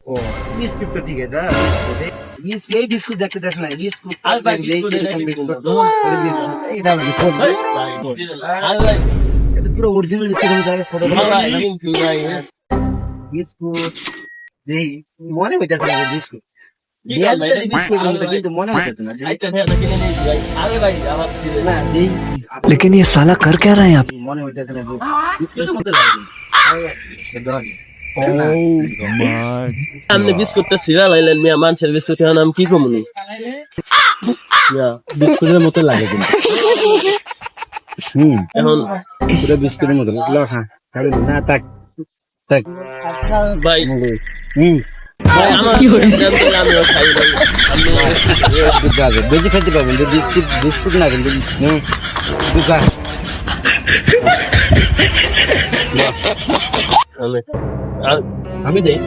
ও biscuit তো ঠিক আছে এই বিস্কুট দেখতে দেখ না বিস্কুট আর ভাই বিস্কুট এটা এটা পুরো অরিজিনাল বিস্কুট ফটো বিস্কুট দেই মনে হইতাছে না বিস্কুট বিস্কুট কিন্তু মনে হইতাছে না না দেই लेकिन ये साला कर क्या रहा है यहाँ पे? মনে হইতাছে না বিস্কুটের মতো লাগে আপনি বিস্কুটটা ছিঁড়া লাইলেন মিয়া মানুষের বিস্কুট এখন আমি কি কমুনি বিস্কুটের মতো লাগে কিন্তু এখন পুরো বিস্কুটের মতো খা না তাক তাক ভাই ভাই আমার আমিও খাই ভাই বেশি খেতে পারবেন বিস্কুট বিস্কুট না কিন্তু আমি দেই